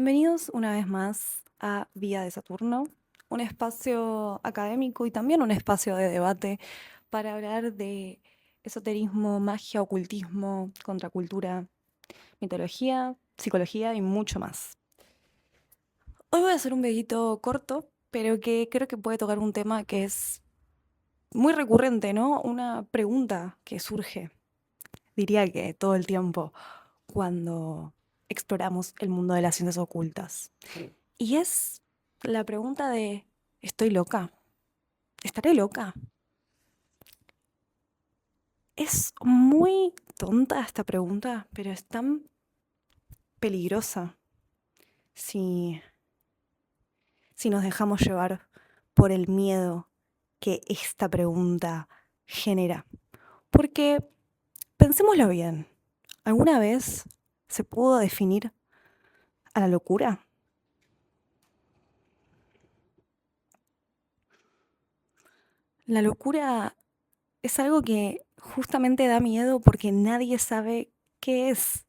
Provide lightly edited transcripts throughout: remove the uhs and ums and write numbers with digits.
Bienvenidos una vez más a Vía de Saturno, un espacio académico y también un espacio de debate para hablar de esoterismo, magia, ocultismo, contracultura, mitología, psicología y mucho más. Hoy voy a hacer un videito corto, pero que creo que puede tocar un tema que es muy recurrente, ¿no? Una pregunta que surge, diría que todo el tiempo, cuando exploramos el mundo de las ciencias ocultas. Y es la pregunta de, ¿estoy loca? ¿Estaré loca? Es muy tonta esta pregunta, pero es tan peligrosa si, si nos dejamos llevar por el miedo que esta pregunta genera. Porque, pensémoslo bien, ¿alguna vez se pudo definir a la locura? La locura es algo que justamente da miedo porque nadie sabe qué es.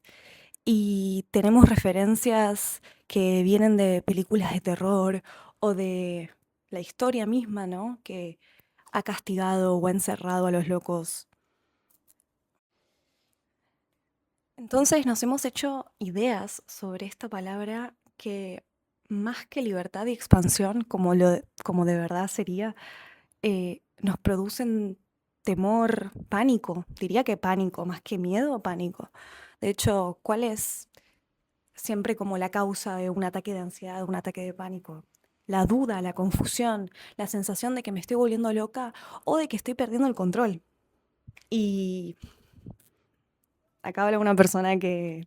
Y tenemos referencias que vienen de películas de terror o de la historia misma, ¿no? Que ha castigado o ha encerrado a los locos. Entonces nos hemos hecho ideas sobre esta palabra que más que libertad y expansión, como de verdad sería, nos producen temor, pánico. Diría que pánico, más que miedo, pánico. De hecho, ¿cuál es siempre como la causa de un ataque de ansiedad, de un ataque de pánico? La duda, la confusión, la sensación de que me estoy volviendo loca o de que estoy perdiendo el control. Y acá habla una persona que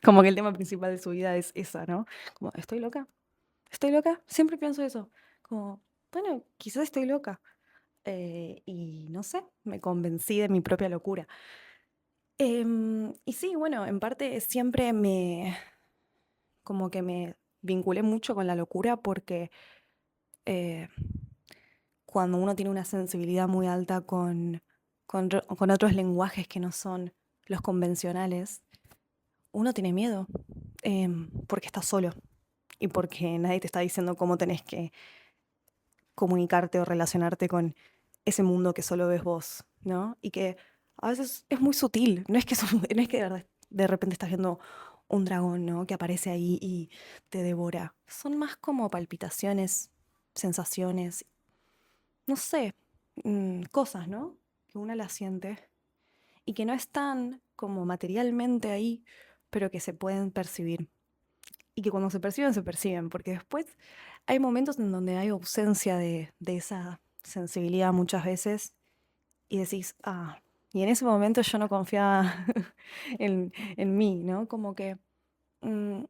como que el tema principal de su vida es esa, ¿no? Como, ¿estoy loca? ¿Estoy loca? Siempre pienso eso. Como, bueno, quizás estoy loca. Y no sé, me convencí de mi propia locura. Y sí, bueno, en parte siempre como que me vinculé mucho con la locura porque eh, cuando uno tiene una sensibilidad muy alta con otros lenguajes que no son los convencionales, uno tiene miedo porque está solo y porque nadie te está diciendo cómo tenés que comunicarte o relacionarte con ese mundo que solo ves vos, ¿no? Y que a veces es muy sutil, no es que, no es que de repente estás viendo un dragón, ¿no? Que aparece ahí y te devora. Son más como palpitaciones, sensaciones, no sé, cosas, ¿no? Que uno las siente y que no están como materialmente ahí, pero que se pueden percibir. Y que cuando se perciben, porque después hay momentos en donde hay ausencia de esa sensibilidad muchas veces y decís, ah, y en ese momento yo no confiaba en mí, ¿no? Como que mm,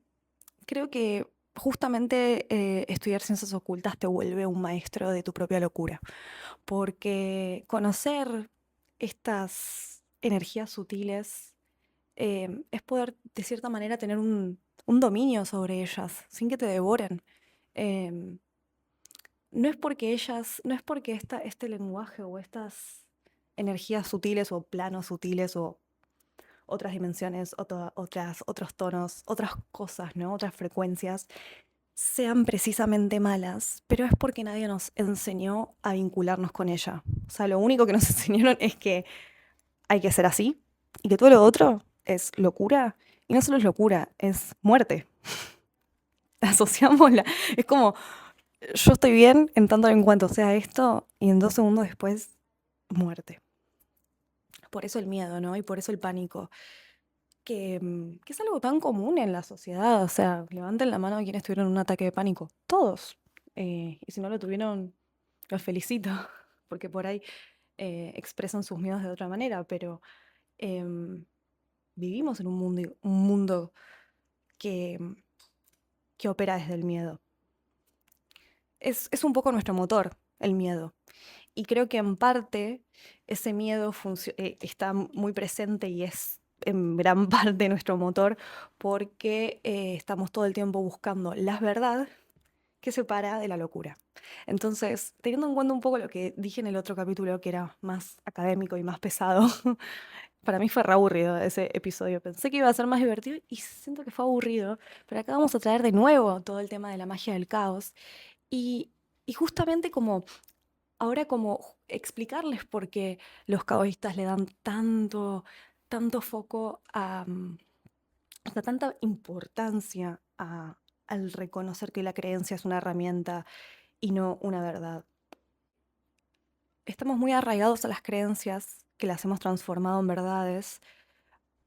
creo que justamente estudiar ciencias ocultas te vuelve un maestro de tu propia locura, porque conocer estas energías sutiles es poder, de cierta manera, tener un dominio sobre ellas, sin que te devoren. Em, no es porque no es porque este lenguaje o estas energías sutiles o planos sutiles o otras dimensiones, otros tonos, otras cosas, ¿no? Otras frecuencias, sean precisamente malas, pero es porque nadie nos enseñó a vincularnos con ella. O sea, lo único que nos enseñaron es que hay que ser así y que todo lo otro es locura. Y no solo es locura, es muerte. Asociamos Es como, yo estoy bien en tanto en cuanto sea esto y en 2 segundos después, muerte. Por eso el miedo, ¿no? Y por eso el pánico, que es algo tan común en la sociedad. O sea, levanten la mano a quienes tuvieron un ataque de pánico. Todos. Y si no lo tuvieron, los felicito, porque por ahí expresan sus miedos de otra manera, pero em, vivimos en un mundo que, que opera desde el miedo. Es un poco nuestro motor, el miedo. Y creo que en parte ese miedo está muy presente y es en gran parte nuestro motor porque estamos todo el tiempo buscando la verdad que separa de la locura. Entonces, teniendo en cuenta un poco lo que dije en el otro capítulo, que era más académico y más pesado, Para mí fue re aburrido ese episodio. Pensé que iba a ser más divertido y siento que fue aburrido. Pero acá vamos a traer de nuevo todo el tema de la magia del caos. Y, y justamente como ahora como explicarles por qué los caoístas le dan tanto foco a, o sea, tanta importancia al reconocer que la creencia es una herramienta y no una verdad. Estamos muy arraigados a las creencias que las hemos transformado en verdades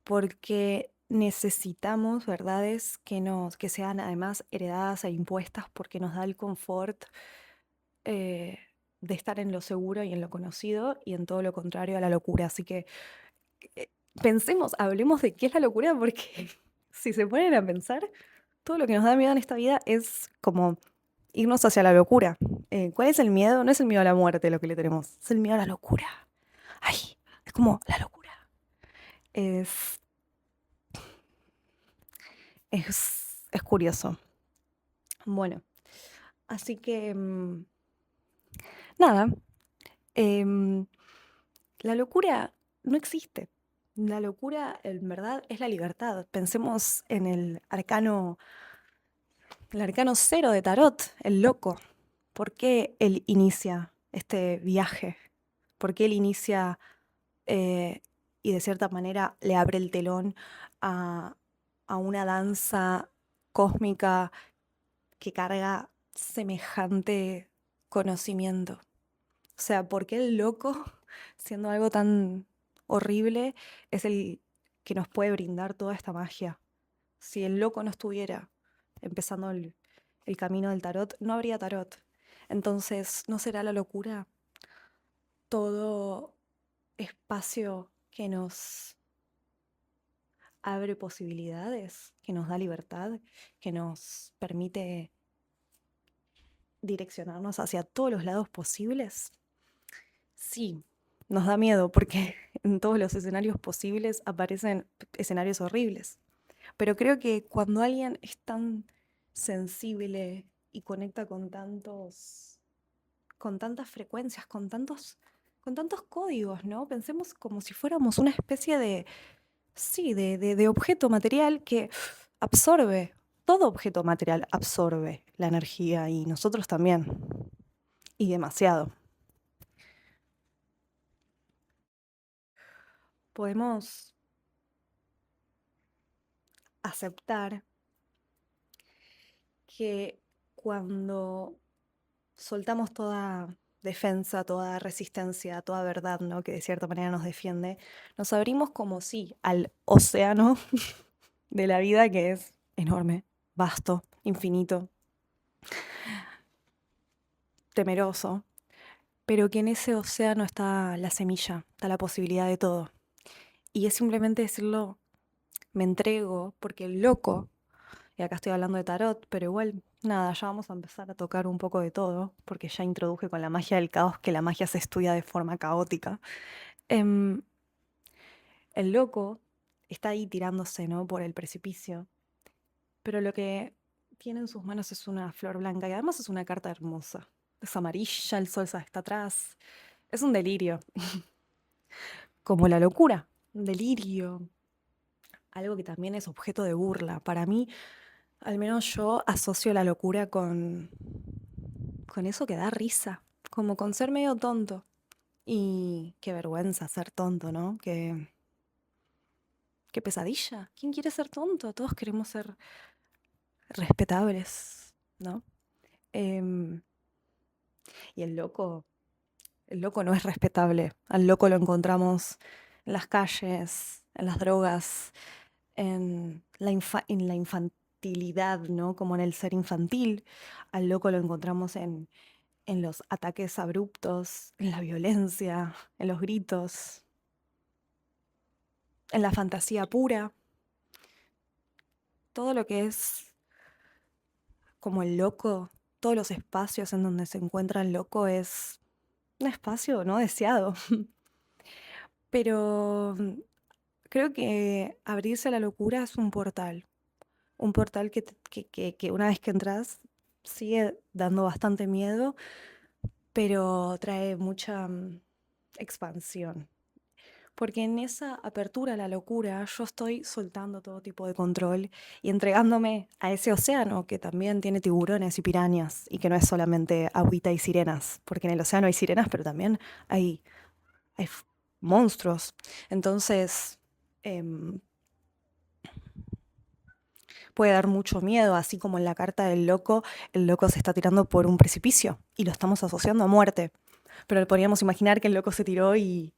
porque necesitamos verdades que sean además heredadas e impuestas porque nos da el confort eh, de estar en lo seguro y en lo conocido y en todo lo contrario a la locura. Así que eh, hablemos de qué es la locura porque si se ponen a pensar, todo lo que nos da miedo en esta vida es como irnos hacia la locura. ¿Cuál es el miedo? No es el miedo a la muerte lo que le tenemos, es el miedo a la locura. Ay, es como la locura. Es, es curioso. Bueno, así que nada, em, la locura no existe. La locura, en verdad, es la libertad. Pensemos en el arcano cero de Tarot, el loco. ¿Por qué él inicia este viaje? ¿Por qué él inicia eh, y de cierta manera le abre el telón a, a una danza cósmica que carga semejante conocimiento? O sea, ¿por qué el loco, siendo algo tan horrible, es el que nos puede brindar toda esta magia? Si el loco no estuviera empezando el camino del tarot, no habría tarot. Entonces, ¿no será la locura todo espacio que nos abre posibilidades, que nos da libertad, que nos permite direccionarnos hacia todos los lados posibles? Sí, nos da miedo porque en todos los escenarios posibles aparecen escenarios horribles. Pero creo que cuando alguien es tan sensible y conecta con tantas frecuencias, con tantos códigos, ¿no? Pensemos como si fuéramos una especie de, sí, de objeto material que absorbe, todo objeto material absorbe la energía y nosotros también, y demasiado. Podemos aceptar que cuando soltamos toda defensa, toda resistencia, toda verdad, ¿no? Que de cierta manera nos defiende, nos abrimos como sí al océano de la vida que es enorme, vasto, infinito, temeroso, pero que en ese océano está la semilla, está la posibilidad de todo. Y es simplemente decirlo, me entrego, porque el loco, y acá estoy hablando de tarot, pero igual, nada, ya vamos a empezar a tocar un poco de todo, porque ya introduje con la magia del caos que la magia se estudia de forma caótica. Em, el loco está ahí tirándose, ¿no? Por el precipicio, pero lo que tiene en sus manos es una flor blanca y además es una carta hermosa. Es amarilla, el sol está atrás. Es un delirio, como la locura, un delirio, algo que también es objeto de burla. Para mí, al menos yo asocio la locura con eso que da risa, como con ser medio tonto. Y qué vergüenza ser tonto, ¿no? Qué pesadilla. ¿Quién quiere ser tonto? Todos queremos ser respetables, ¿no? Em, y el loco no es respetable. Al loco lo encontramos en las calles, en las drogas, en la infantilidad, ¿no? Como en el ser infantil. Al loco lo encontramos en los ataques abruptos, en la violencia, en los gritos, en la fantasía pura. Todo lo que es como el loco, todos los espacios en donde se encuentra el loco es un espacio no deseado. Pero creo que abrirse a la locura es un portal que una vez que entras sigue dando bastante miedo, pero trae mucha expansión. Porque en esa apertura a la locura yo estoy soltando todo tipo de control y entregándome a ese océano que también tiene tiburones y pirañas y que no es solamente agüita y sirenas, porque en el océano hay sirenas, pero también hay, hay monstruos. Entonces, em, puede dar mucho miedo, así como en la carta del loco, el loco se está tirando por un precipicio y lo estamos asociando a muerte. Pero podríamos imaginar que el loco se tiró y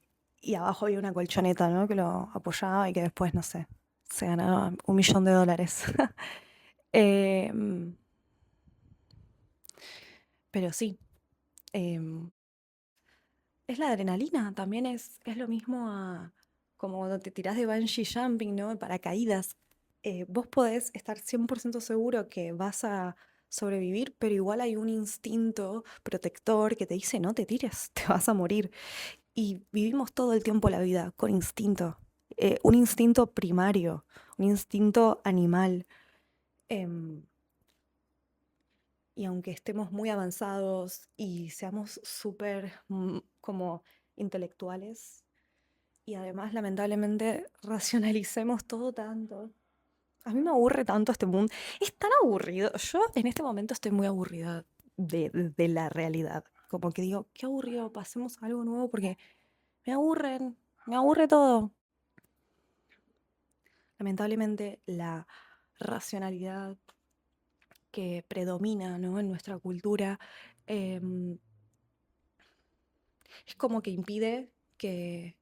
abajo había una colchoneta, ¿no? Que lo apoyaba y que después, no sé, se ganaba $1.000.000. Em, pero sí, em, es la adrenalina, también es lo mismo como cuando te tirás de bungee jumping, ¿no? Paracaídas. Vos podés estar 100% seguro que vas a sobrevivir, pero igual hay un instinto protector que te dice, no te tires, te vas a morir. Y vivimos todo el tiempo la vida con instinto, un instinto primario, un instinto animal. em, y aunque estemos muy avanzados y seamos súper como intelectuales y además lamentablemente racionalicemos todo tanto, a mí me aburre tanto este mundo. Es tan aburrido. Yo en este momento estoy muy aburrida de la realidad. Como que digo, qué aburrido, pasemos a algo nuevo porque me aburre todo. Lamentablemente la racionalidad que predomina, ¿no? En nuestra cultura em, es como que impide que,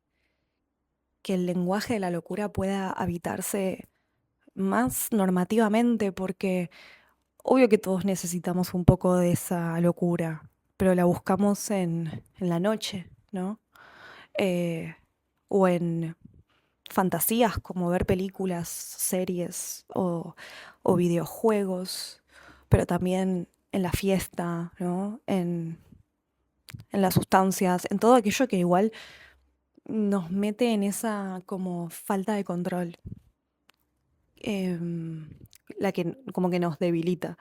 que el lenguaje de la locura pueda habitarse más normativamente, porque obvio que todos necesitamos un poco de esa locura, pero la buscamos en la noche, ¿no? Eh, o en fantasías como ver películas, series o videojuegos, pero también en la fiesta, ¿no? En las sustancias, en todo aquello que igual nos mete en esa como falta de control, em, la que como que nos debilita.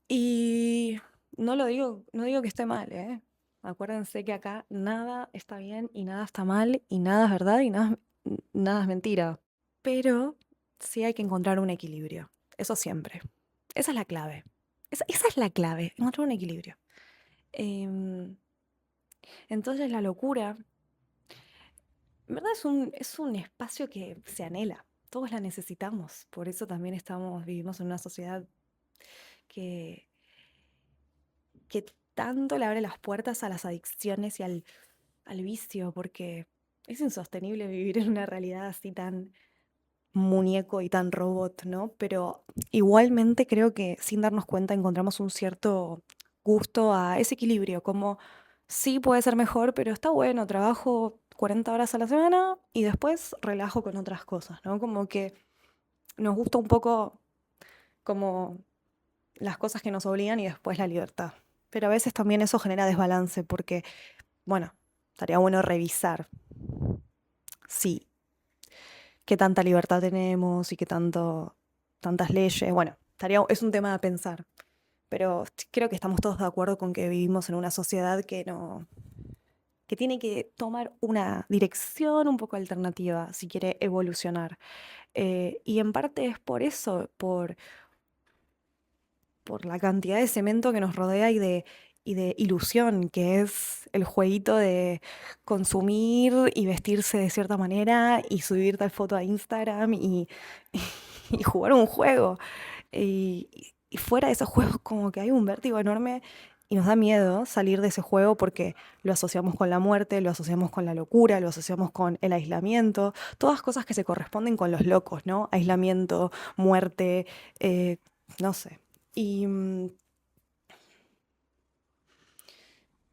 Y no digo que esté mal, ¿eh? Acuérdense que acá nada está bien y nada está mal y nada es verdad y nada es mentira. Pero sí hay que encontrar un equilibrio. Eso siempre. Esa es la clave. Esa es la clave, encontrar un equilibrio. Em, entonces la locura, en verdad es un espacio que se anhela. Todos la necesitamos. Por eso también vivimos en una sociedad que, que tanto le abre las puertas a las adicciones y al vicio, porque es insostenible vivir en una realidad así tan muñeco y tan robot, ¿no? Pero igualmente creo que sin darnos cuenta encontramos un cierto gusto a ese equilibrio, como sí puede ser mejor, pero está bueno, trabajo 40 horas a la semana y después relajo con otras cosas, ¿no? Como que nos gusta un poco como las cosas que nos obligan y después la libertad. Pero a veces también eso genera desbalance porque, bueno, estaría bueno revisar, sí, qué tanta libertad tenemos y tantas leyes. Bueno, es un tema a pensar, pero creo que estamos todos de acuerdo con que vivimos en una sociedad que no, que tiene que tomar una dirección un poco alternativa si quiere evolucionar. Y en parte es por eso, por la cantidad de cemento que nos rodea y de ilusión, que es el jueguito de consumir y vestirse de cierta manera y subir tal foto a Instagram y jugar un juego. Y fuera de esos juegos como que hay un vértigo enorme y nos da miedo salir de ese juego porque lo asociamos con la muerte, lo asociamos con la locura, lo asociamos con el aislamiento, todas cosas que se corresponden con los locos, ¿no? Aislamiento, muerte, no sé. Y,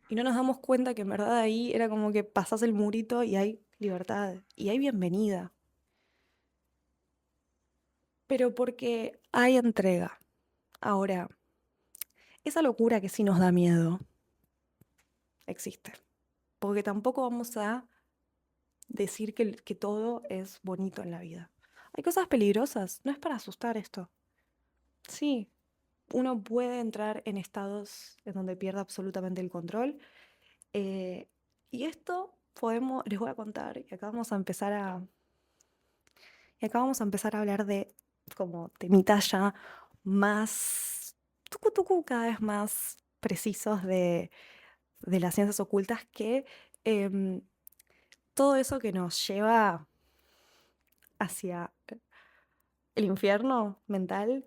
y no nos damos cuenta que en verdad ahí era como que pasás el murito y hay libertad y hay bienvenida, pero porque hay entrega. Ahora, esa locura que sí nos da miedo existe, porque tampoco vamos a decir que todo es bonito en la vida. Hay cosas peligrosas, no es para asustar esto. Sí, uno puede entrar en estados en donde pierde absolutamente el control. eh, y esto les voy a contar, y acá vamos a empezar a hablar de como temitas ya más, tucu, cada vez más precisos de las ciencias ocultas que em, todo eso que nos lleva hacia el infierno mental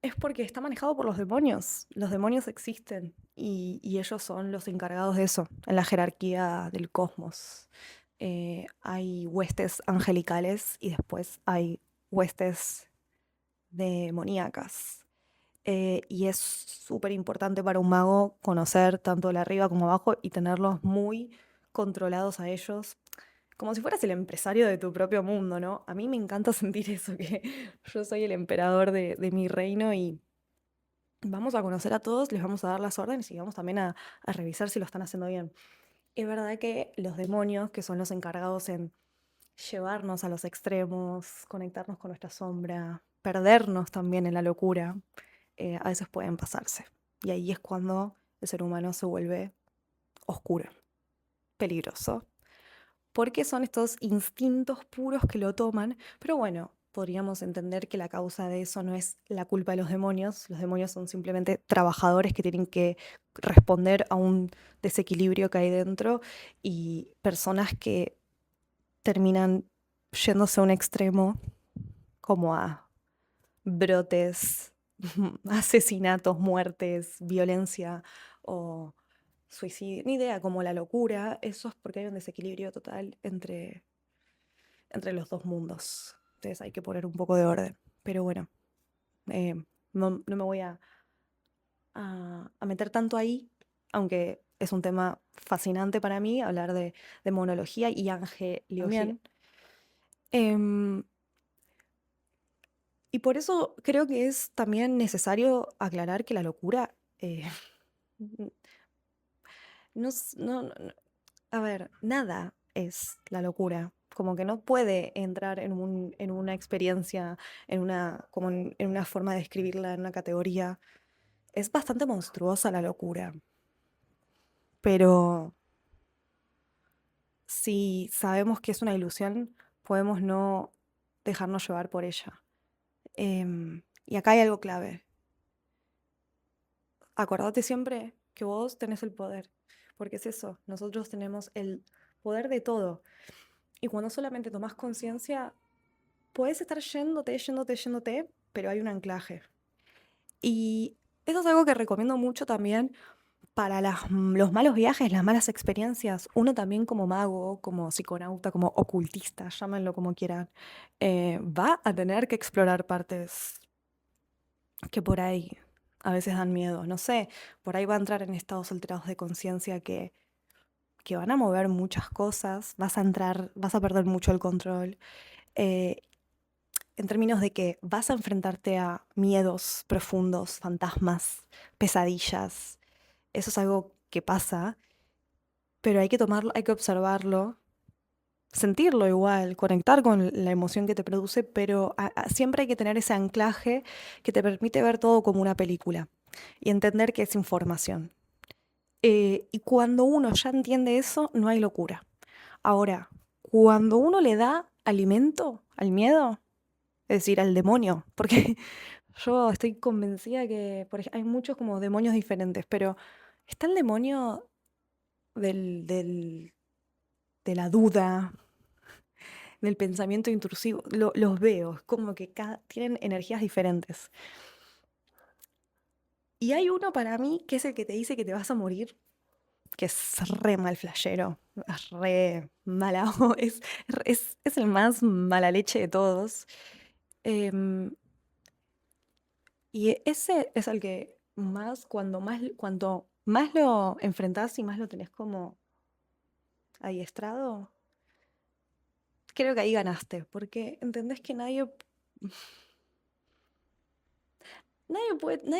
es porque está manejado por los demonios. Los demonios existen y ellos son los encargados de eso en la jerarquía del cosmos. Hay huestes angelicales y después hay huestes demoníacas. Y es súper importante para un mago conocer tanto el arriba como abajo y tenerlos muy controlados a ellos, como si fueras el empresario de tu propio mundo, ¿no? A mí me encanta sentir eso, que yo soy el emperador de mi reino y vamos a conocer a todos, les vamos a dar las órdenes y vamos también a revisar si lo están haciendo bien. Es verdad que los demonios, que son los encargados en llevarnos a los extremos, conectarnos con nuestra sombra, perdernos también en la locura, a veces pueden pasarse. Y ahí es cuando el ser humano se vuelve oscuro, peligroso, porque son estos instintos puros que lo toman, pero bueno, podríamos entender que la causa de eso no es la culpa de los demonios son simplemente trabajadores que tienen que responder a un desequilibrio que hay dentro y personas que terminan yéndose a un extremo como a brotes, asesinatos, muertes, violencia o suicidio, ni idea, como la locura, eso es porque hay un desequilibrio total entre los dos mundos. Entonces hay que poner un poco de orden. Pero bueno, eh, no me voy a meter tanto ahí, aunque es un tema fascinante para mí, hablar de demonología y angelología también. Em, y por eso creo que es también necesario aclarar que la locura no, a ver, nada es la locura. Como que no puede entrar en una experiencia, en una forma de describirla, en una categoría. Es bastante monstruosa la locura, pero si sabemos que es una ilusión, podemos no dejarnos llevar por ella. Y acá hay algo clave. Acordate siempre que vos tenés el poder, porque es eso, nosotros tenemos el poder de todo. Y cuando solamente tomás conciencia, puedes estar yéndote, pero hay un anclaje. Y eso es algo que recomiendo mucho también para los malos viajes, las malas experiencias. Uno también como mago, como psiconauta, como ocultista, llámenlo como quieran, va a tener que explorar partes que por ahí a veces dan miedo. No sé, por ahí va a entrar en estados alterados de conciencia que van a mover muchas cosas, vas a perder mucho el control. eh, en términos de que vas a enfrentarte a miedos profundos, fantasmas, pesadillas. Eso es algo que pasa, pero hay que tomarlo, hay que observarlo, sentirlo igual, conectar con la emoción que te produce, pero siempre hay que tener ese anclaje que te permite ver todo como una película y entender que es información. Y cuando uno ya entiende eso, no hay locura. Ahora, cuando uno le da alimento al miedo, es decir, al demonio, porque yo estoy convencida que hay muchos como demonios diferentes, pero está el demonio de la duda, del pensamiento intrusivo. Los veo, es como que tienen energías diferentes. Y hay uno para mí que es el que te dice que te vas a morir, que es re mal flashero, es re mala, es el más mala leche de todos. Em, y ese es el que cuanto más lo enfrentás y más lo tenés como adiestrado, creo que ahí ganaste, porque entendés que nadie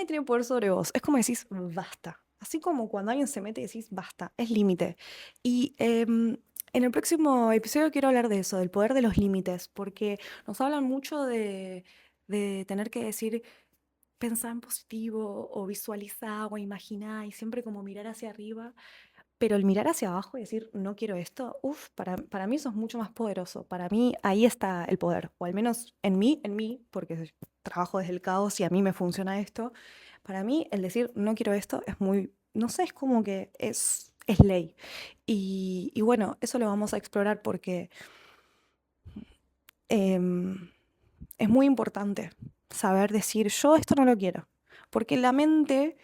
tiene poder sobre vos. Es como decís, basta. Así como cuando alguien se mete y decís, basta, es límite. Y en el próximo episodio quiero hablar de eso, del poder de los límites, porque nos hablan mucho de tener que decir, pensar en positivo o visualizar o imaginar y siempre como mirar hacia arriba. Pero el mirar hacia abajo y decir, no quiero esto, uff, para mí eso es mucho más poderoso. Para mí ahí está el poder, o al menos en mí, porque trabajo desde el caos y a mí me funciona esto. Para mí el decir, no quiero esto es muy, no sé, es como que es ley. Y bueno, eso lo vamos a explorar porque em, es muy importante saber decir, yo esto no lo quiero. Porque la mente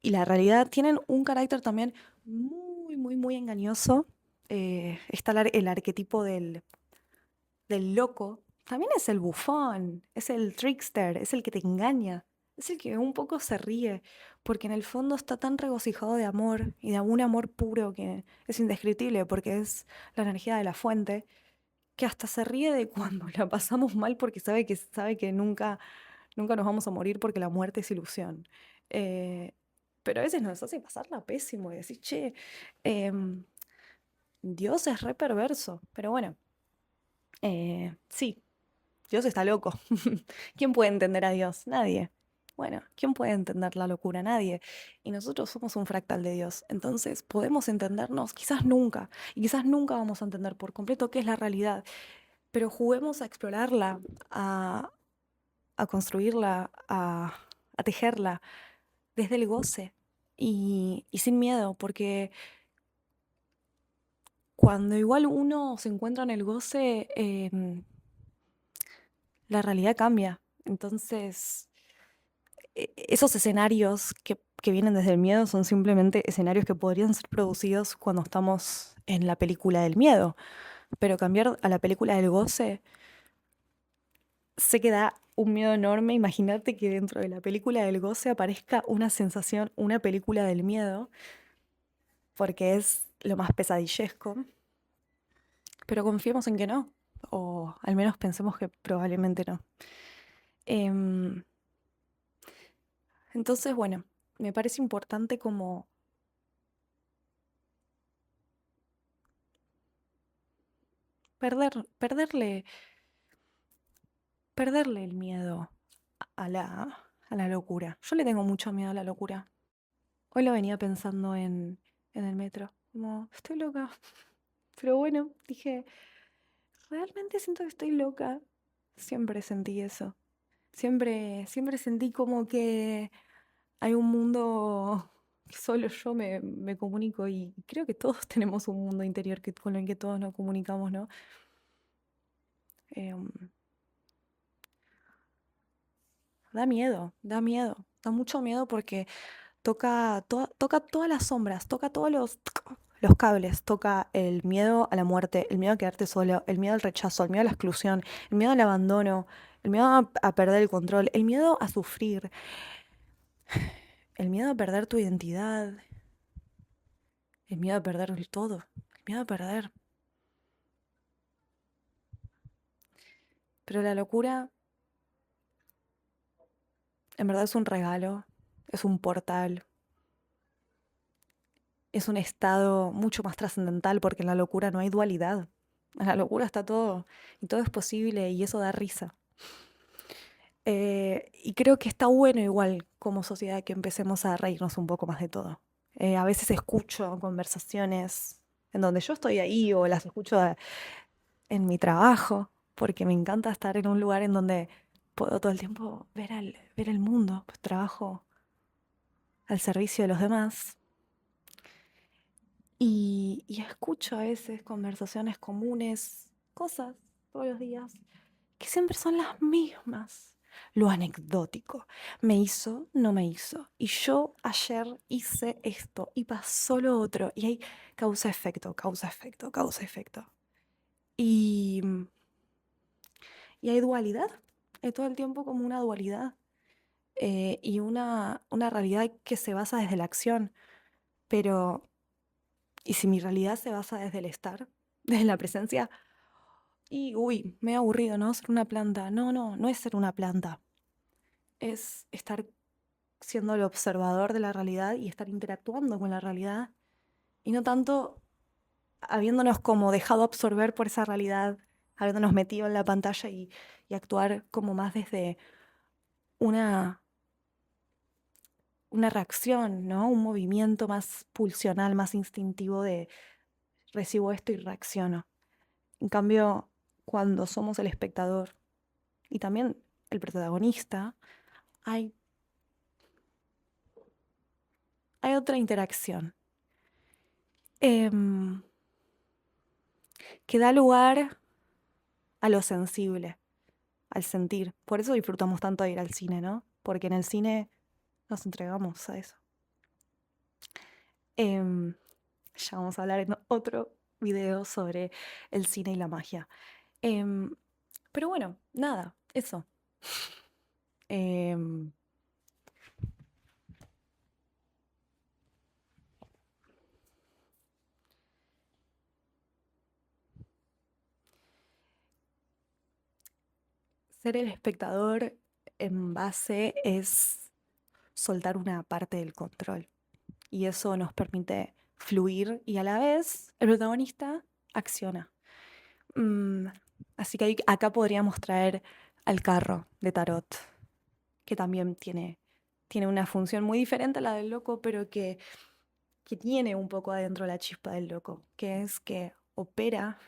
y la realidad tienen un carácter también muy, muy, muy engañoso. Está el arquetipo del loco. También es el bufón, es el trickster, es el que te engaña, es el que un poco se ríe, porque en el fondo está tan regocijado de amor y de un amor puro que es indescriptible, porque es la energía de la fuente, que hasta se ríe de cuando la pasamos mal porque sabe que nunca nos vamos a morir porque la muerte es ilusión. Eh, pero a veces nos hace pasarla pésimo y decir, che, em, Dios es re perverso. Pero bueno, sí, Dios está loco. ¿Quién puede entender a Dios? Nadie. Bueno, ¿quién puede entender la locura? Nadie. Y nosotros somos un fractal de Dios. Entonces, podemos entendernos, quizás nunca, y quizás nunca vamos a entender por completo qué es la realidad, pero juguemos a explorarla, a construirla, a tejerla desde el goce y sin miedo, porque cuando igual uno se encuentra en el goce, la realidad cambia. Entonces, esos escenarios que vienen desde el miedo son simplemente escenarios que podrían ser producidos cuando estamos en la película del miedo, pero cambiar a la película del goce sé que da un miedo enorme. Imagínate que dentro de la película del goce aparezca una sensación, una película del miedo, porque es lo más pesadillesco, pero confiemos en que no, o al menos pensemos que probablemente no. Em, entonces, bueno, me parece importante como perderle, perderle el miedo a la locura. Yo le tengo mucho miedo a la locura. Hoy lo venía pensando en el metro, como, estoy loca. Pero bueno, dije, realmente siento que estoy loca. Siempre sentí eso. Siempre sentí como que hay un mundo que solo yo me comunico y creo que todos tenemos un mundo interior con el que todos nos comunicamos, ¿no? Em, da mucho miedo porque toca todas las sombras, toca todos los cables, toca el miedo a la muerte, el miedo a quedarte solo, el miedo al rechazo, el miedo a la exclusión, el miedo al abandono, el miedo a perder el control, el miedo a sufrir, el miedo a perder tu identidad, el miedo a perder el todo, el miedo a perder. Pero la locura en verdad es un regalo, es un portal, es un estado mucho más trascendental porque en la locura no hay dualidad. En la locura está todo y todo es posible y eso da risa. Y creo que está bueno igual como sociedad que empecemos a reírnos un poco más de todo. A veces escucho conversaciones en donde yo estoy ahí o las escucho en mi trabajo, porque me encanta estar en un lugar en donde puedo todo el tiempo ver el mundo, pues trabajo al servicio de los demás. Y escucho a veces conversaciones comunes, cosas todos los días, que siempre son las mismas. Lo anecdótico. Me hizo, no me hizo. Y yo ayer hice esto y pasó lo otro. Y hay causa-efecto, causa-efecto, causa-efecto. Y, y hay dualidad. Hay todo el tiempo como una dualidad. Y una realidad que se basa desde la acción. Pero, ¿y si mi realidad se basa desde el estar? Desde la presencia. Y, uy, me he aburrido, ¿no? Ser una planta. No, no, no es ser una planta. Es estar siendo el observador de la realidad y estar interactuando con la realidad. Y no tanto habiéndonos como dejado absorber por esa realidad, habiéndonos metido en la pantalla y actuar como más desde una, una reacción, ¿no? Un movimiento más pulsional, más instintivo de recibo esto y reacciono. En cambio, cuando somos el espectador y también el protagonista, hay, hay otra interacción em, que da lugar a lo sensible, al sentir. Por eso disfrutamos tanto de ir al cine, ¿no? Porque en el cine nos entregamos a eso. Em, ya vamos a hablar en otro video sobre el cine y la magia. Em, pero bueno, nada, eso. Em, Ser el espectador en base es soltar una parte del control. Y eso nos permite fluir y a la vez el protagonista acciona. Mm, así que acá podríamos traer al carro de tarot, que también tiene una función muy diferente a la del loco, pero que tiene un poco adentro la chispa del loco, que es que opera,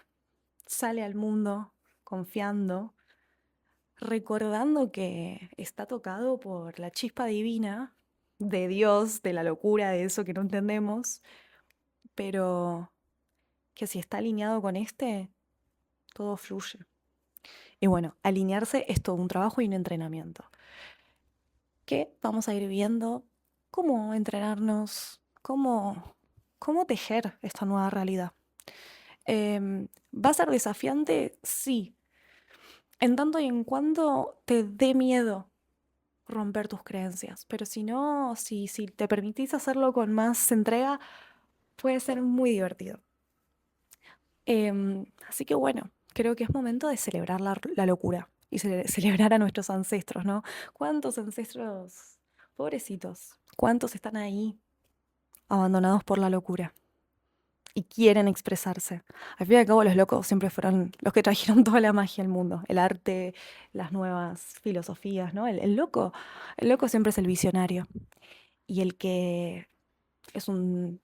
sale al mundo confiando, recordando que está tocado por la chispa divina de Dios, de la locura, de eso que no entendemos, pero que si está alineado con todo fluye. Y bueno, alinearse es todo un trabajo y un entrenamiento, que vamos a ir viendo cómo entrenarnos, cómo tejer esta nueva realidad. ¿Va a ser desafiante? Sí, en tanto y en cuanto te dé miedo romper tus creencias, pero si no, si te permitís hacerlo con más entrega, puede ser muy divertido. Así que bueno, creo que es momento de celebrar la locura y celebrar a nuestros ancestros, ¿no? ¿Cuántos ancestros pobrecitos? ¿Cuántos están ahí abandonados por la locura y quieren expresarse? Al fin y al cabo, los locos siempre fueron los que trajeron toda la magia al mundo, el arte, las nuevas filosofías, ¿no? El loco siempre es el visionario y el que es un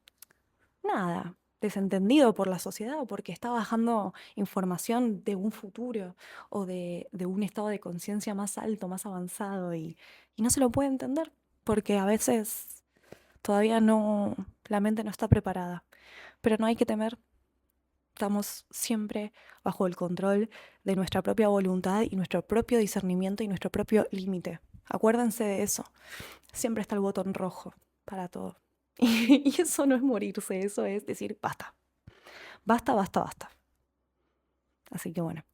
nada, desentendido por la sociedad o porque está bajando información de un futuro o de un estado de conciencia más alto, más avanzado y no se lo puede entender porque a veces todavía no, la mente no está preparada. Pero no hay que temer, estamos siempre bajo el control de nuestra propia voluntad y nuestro propio discernimiento y nuestro propio límite. Acuérdense de eso, siempre está el botón rojo para todo. Y eso no es morirse, eso es decir, basta, basta, basta, basta. Así que bueno,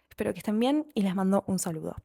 espero que estén bien y les mando un saludo.